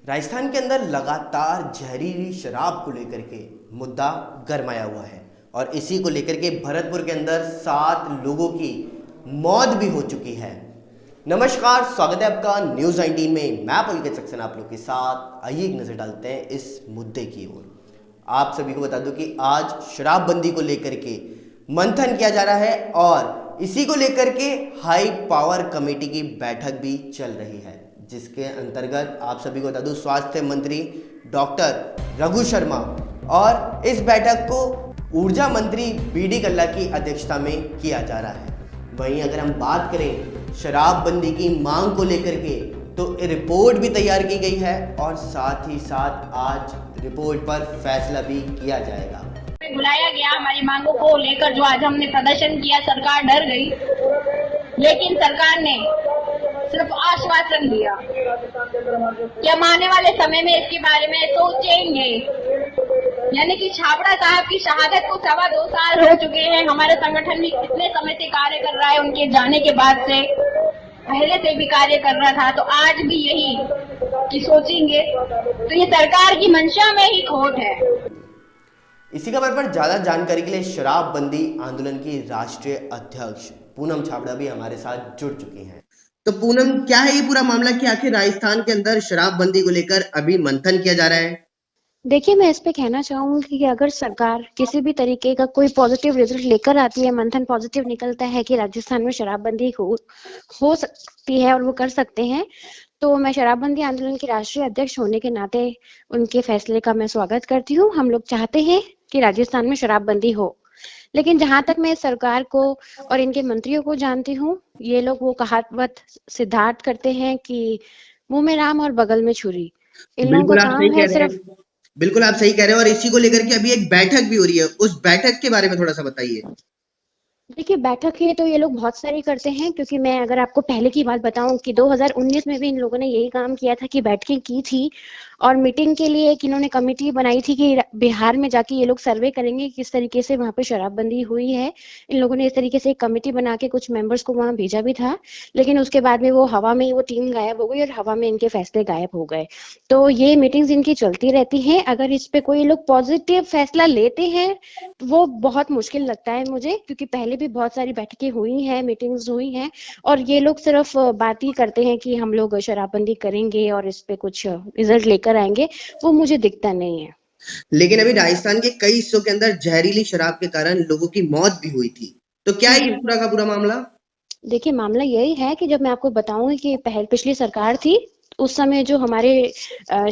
राजस्थान के अंदर लगातार जहरीली शराब को लेकर के मुद्दा गरमाया हुआ है और इसी को लेकर के भरतपुर के अंदर 7 लोगों की मौत भी हो चुकी है। नमस्कार, स्वागत है आपका न्यूज़ 19 में। मैं पुलकित सक्सेना आप लोग के साथ। आइए एक नज़र डालते हैं इस मुद्दे की ओर। आप सभी को बता दूं कि आज शराबबंदी को लेकर के मंथन किया जा रहा है और इसी को लेकर के हाई पावर कमेटी की बैठक भी चल रही है, जिसके अंतर्गत आप सभी को बता दूं स्वास्थ्य मंत्री डॉक्टर रघु शर्मा और इस बैठक को ऊर्जा मंत्री बीडी कल्ला की अध्यक्षता में किया जा रहा है। वहीं अगर हम बात करें शराबबंदी की मांग को लेकर के तो रिपोर्ट भी तैयार की गई है और साथ ही साथ आज रिपोर्ट पर फैसला भी किया जाएगा। बुलाया गया हमारी मांगों को लेकर जो आज हमने प्रदर्शन किया, सरकार डर गई, लेकिन सरकार ने सिर्फ आश्वासन दिया कि हम आने वाले समय में इसके बारे में सोचेंगे। यानी कि छाबड़ा साहब की शहादत को 2.25 साल हो चुके हैं। हमारे संगठन भी कितने समय से कार्य कर रहा है, उनके जाने के बाद से पहले से भी कार्य कर रहा था, तो आज भी यही कि सोचेंगे। तो ये सरकार की मंशा में ही खोट है। इसी खबर पर ज्यादा जानकारी के लिए शराबबंदी आंदोलन की राष्ट्रीय अध्यक्ष पूनम छाबड़ा भी हमारे साथ जुड़ चुकी हैं। तो पूनम, क्या है ये पूरा मामला कि आखिर राजस्थान के अंदर शराबबंदी को लेकर अभी मंथन किया जा रहा है? देखिए, मैं इस पे कहना चाहूंगी कि अगर सरकार किसी भी तरीके का कोई पॉजिटिव रिजल्ट लेकर आती है, मंथन पॉजिटिव निकलता है कि राजस्थान में शराबबंदी हो सकती है और वो कर सकते हैं, तो मैं शराबबंदी आंदोलन की राष्ट्रीय अध्यक्ष होने के नाते उनके फैसले का मैं स्वागत करती हूँ। हम लोग चाहते हैं कि राजस्थान में शराबबंदी हो, लेकिन जहां तक मैं सरकार को और इनके मंत्रियों को जानती हूँ, ये लोग वो कहावत सिद्धार्थ करते हैं कि मुंह में राम और बगल में छुरी। इन लोगों का काम है सिर्फ। बिल्कुल आप सही कह रहे हैं और इसी को लेकर के अभी एक बैठक भी हो रही है, उस बैठक के बारे में थोड़ा सा बताइए। देखिए, बैठक है तो ये लोग बहुत सारी करते हैं, क्योंकि मैं अगर आपको पहले की बात बताऊं कि 2019 में भी इन लोगों ने यही काम किया था कि बैठकें की थी और मीटिंग के लिए एक इन्होंने कमेटी बनाई थी कि बिहार में जाके ये लोग सर्वे करेंगे किस तरीके से वहां पे शराबबंदी हुई है। इन लोगों ने इस तरीके से एक कमेटी बना के कुछ मेंबर्स को वहां भेजा भी था, लेकिन उसके बाद में वो हवा में वो टीम गायब हो गई और हवा में इनके फैसले गायब हो गए। तो ये मीटिंग्स इनकी चलती रहती हैं। अगर इस पे कोई लोग पॉजिटिव फैसला लेते हैं तो वो बहुत मुश्किल लगता है मुझे, क्योंकि पहले भी बहुत सारी बैठकें हुई हैं, मीटिंग्स हुई हैं, और ये लोग सिर्फ बात ही करते हैं कि हम लोग शराबबंदी करेंगे और इस पे कुछ रिजल्ट लेकर आएंगे। वो मुझे दिखता नहीं है। लेकिन अभी राजस्थान के कई हिस्सों के अंदर जहरीली शराब के कारण लोगों की मौत भी हुई थी, तो क्या है ये पूरा का पूरा मामला? देखिए, मामला यही है कि जब मैं आपको बताऊंगी कि पिछली सरकार थी, उस समय जो हमारे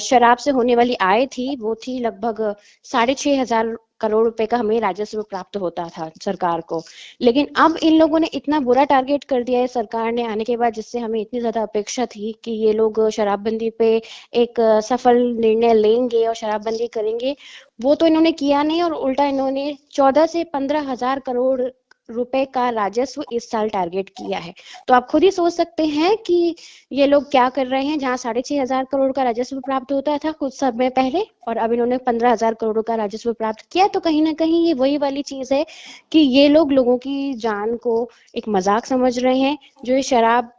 शराब से होने वाली आय थी वो थी लगभग 6,500 करोड़ रुपए का हमें राजस्व प्राप्त होता था सरकार को। लेकिन अब इन लोगों ने इतना बुरा टारगेट कर दिया है सरकार ने आने के बाद, जिससे हमें इतनी ज्यादा अपेक्षा थी कि ये लोग शराबबंदी पे एक सफल निर्णय लेंगे और शराबबंदी करेंगे। वो तो इन्होंने किया नहीं और उल्टा इन्होंने 14 से 15,000 करोड़ रुपए का राजस्व इस साल टारगेट किया है। तो आप खुद ही सोच सकते हैं कि ये लोग क्या कर रहे हैं। जहां 6,500 करोड़ का राजस्व प्राप्त होता था कुछ समय पहले, और अब इन्होंने 15,000 करोड़ का राजस्व प्राप्त किया, तो कहीं ना कहीं ये वही वाली चीज है कि ये लोग लोगों की जान को एक मजाक समझ रहे हैं। जो ये शराब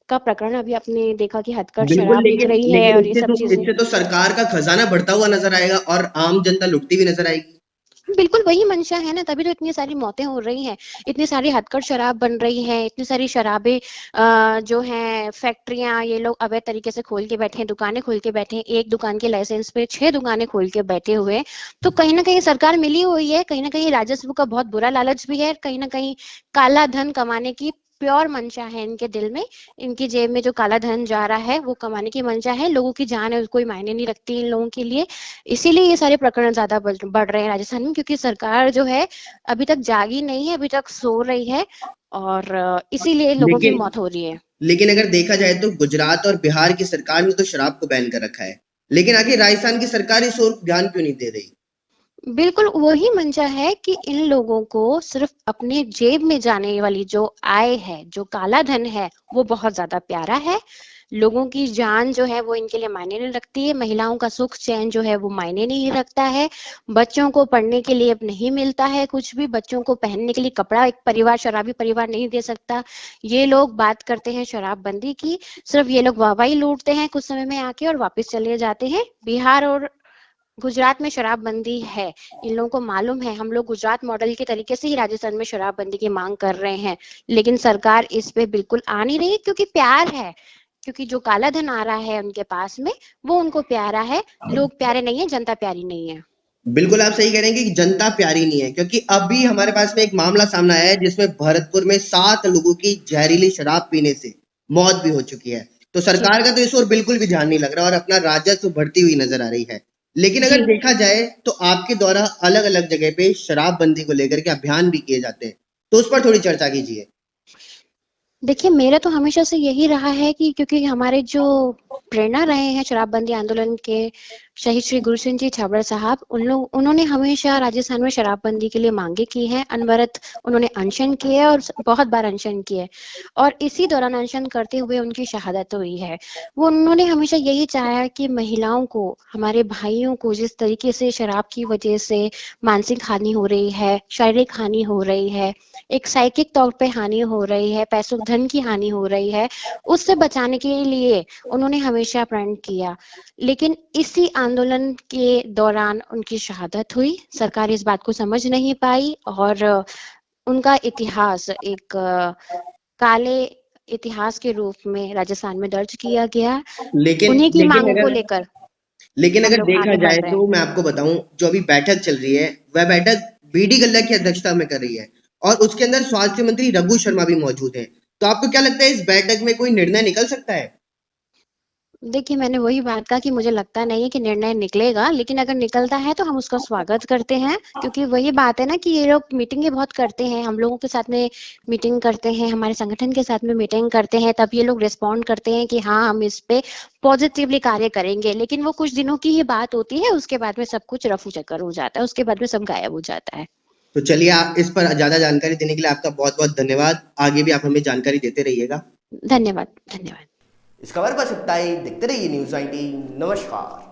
का प्रकरण अभी आपने देखा कि हथकढ़ शराब बिक रही है और ये सब चीजें, इससे तो सरकार का खजाना बढ़ता हुआ नजर आएगा और आम जनता लुटती हुई नजर आएगी। बिल्कुल वही मंशा है ना, तभी तो इतनी सारी मौतें हो रही हैं, इतनी सारी हथकढ़ शराब बन रही है, इतनी सारी शराबें जो हैं फैक्ट्रियां ये लोग अवैध तरीके से खोल के बैठे हैं, दुकानें खोल के बैठे हैं, एक दुकान के लाइसेंस पे 6 दुकानें खोल के बैठे हुए हैं। तो कहीं ना कहीं सरकार मिली हुई है, कहीं ना कहीं राजस्व का बहुत बुरा लालच भी है, कहीं ना कहीं काला धन कमाने की प्योर मंशा है इनके दिल में। इनकी जेब में जो काला धन जा रहा है वो कमाने की मंशा है, लोगों की जान है कोई मायने नहीं रखती इन लोगों के लिए। इसीलिए ये सारे प्रकरण ज्यादा बढ़ रहे हैं राजस्थान में, क्योंकि सरकार जो है अभी तक जागी नहीं है, अभी तक सो रही है और इसीलिए लोगों की मौत हो रही है। लेकिन अगर देखा जाए तो गुजरात और बिहार की सरकार ने तो शराब को बैन कर रखा है, लेकिन आखिर राजस्थान की सरकार इस ओर ध्यान क्यों नहीं दे रही? बिल्कुल वही मंशा है कि इन लोगों को सिर्फ अपने जेब में जाने वाली जो आय है, जो काला धन है, वो बहुत ज्यादा प्यारा है। लोगों की जान जो है वो इनके लिए मायने नहीं रखती है, महिलाओं का सुख चैन जो है वो मायने नहीं रखता है, बच्चों को पढ़ने के लिए अब नहीं मिलता है कुछ भी, बच्चों को पहनने के लिए कपड़ा एक परिवार, शराबी परिवार नहीं दे सकता। ये लोग बात करते हैं शराबबंदी की, सिर्फ ये लोग वाहवाही लूटते हैं कुछ समय में आके और वापस चले जाते हैं। बिहार और गुजरात में शराबबंदी है, इन लोगों को मालूम है, हम लोग गुजरात मॉडल के तरीके से ही राजस्थान में शराबबंदी की मांग कर रहे हैं, लेकिन सरकार इस पे बिल्कुल आ नहीं रही, क्योंकि प्यार है, क्योंकि जो काला धन आ रहा है उनके पास में वो उनको प्यारा है, लोग प्यारे नहीं है, जनता प्यारी नहीं है। बिल्कुल आप सही कह रहे हैं कि जनता प्यारी नहीं है, क्योंकि अभी हमारे पास में एक मामला सामने आया है जिसमें भरतपुर में 7 लोगों की जहरीली शराब पीने से मौत भी हो चुकी है। तो जी सरकार का तो इस ओर बिल्कुल भी ध्यान नहीं लग रहा और अपना राजस्व बढ़ती हुई नजर आ रही है। लेकिन जी अगर देखा जाए तो आपके द्वारा अलग अलग जगह पे शराबबंदी को लेकर के अभियान भी किए जाते हैं, तो उस पर थोड़ी चर्चा कीजिए। देखिए, मेरा तो हमेशा से यही रहा है कि क्योंकि हमारे जो प्रेरणा रहे हैं शराबबंदी आंदोलन के, शहीद श्री गुरु सिंह जी छाबड़ा साहब, उन्होंने हमेशा राजस्थान में शराबबंदी के लिए मांगे की हैं, अनवरत उन्होंने अनशन किए और बहुत बार अनशन किए, और इसी दौरान अनशन करते हुए उनकी शहादत हुई है। वो उन्होंने हमेशा यही चाहा कि महिलाओं को, हमारे भाइयों को जिस तरीके से शराब की वजह से मानसिक हानि हो रही है, शारीरिक हानि हो रही है, एक साइकिक तौर पे हानि हो रही है, पैसों धन की हानि हो रही है, उससे बचाने के लिए उन्होंने हमेशा प्रण किया। लेकिन इसी आंदोलन के दौरान उनकी शहादत हुई, सरकार इस बात को समझ नहीं पाई और उनका इतिहास एक काले इतिहास के रूप में राजस्थान में दर्ज किया गया। लेकिन उन्हीं की लेकिन मांगों को अगर लेकर लेकिन हम अगर लोग देखा आगे बढ़ जाए रहे हैं। तो मैं आपको बताऊं, जो अभी बैठक चल रही है वह बैठक बीडी गल्ला की अध्यक्षता में कर रही है और उसके अंदर स्वास्थ्य मंत्री रघु शर्मा भी मौजूद हैं। तो आपको क्या लगता है इस बैठक में कोई निर्णय निकल सकता है? देखिए, मैंने वही बात कहा कि मुझे लगता नहीं है कि निर्णय निकलेगा, लेकिन अगर निकलता है तो हम उसका स्वागत करते हैं, क्योंकि वही बात है ना कि ये लोग मीटिंगें बहुत करते हैं, हम लोगों के साथ में मीटिंग करते हैं, हमारे संगठन के साथ में मीटिंग करते हैं, तब ये लोग रिस्पॉन्ड करते हैं कि हाँ हम इस पे पॉजिटिवली कार्य करेंगे, लेकिन वो कुछ दिनों की ही बात होती है, उसके बाद में सब कुछ रफू चक्कर हो जाता है, उसके बाद में सब गायब हो जाता है। तो चलिए, आप इस पर ज्यादा जानकारी देने के लिए आपका बहुत बहुत धन्यवाद। आगे भी आप हमें जानकारी देते रहिएगा। धन्यवाद, धन्यवाद। इस खबर पर इतना ही। देखते रहिए न्यूज़ 19। नमस्कार।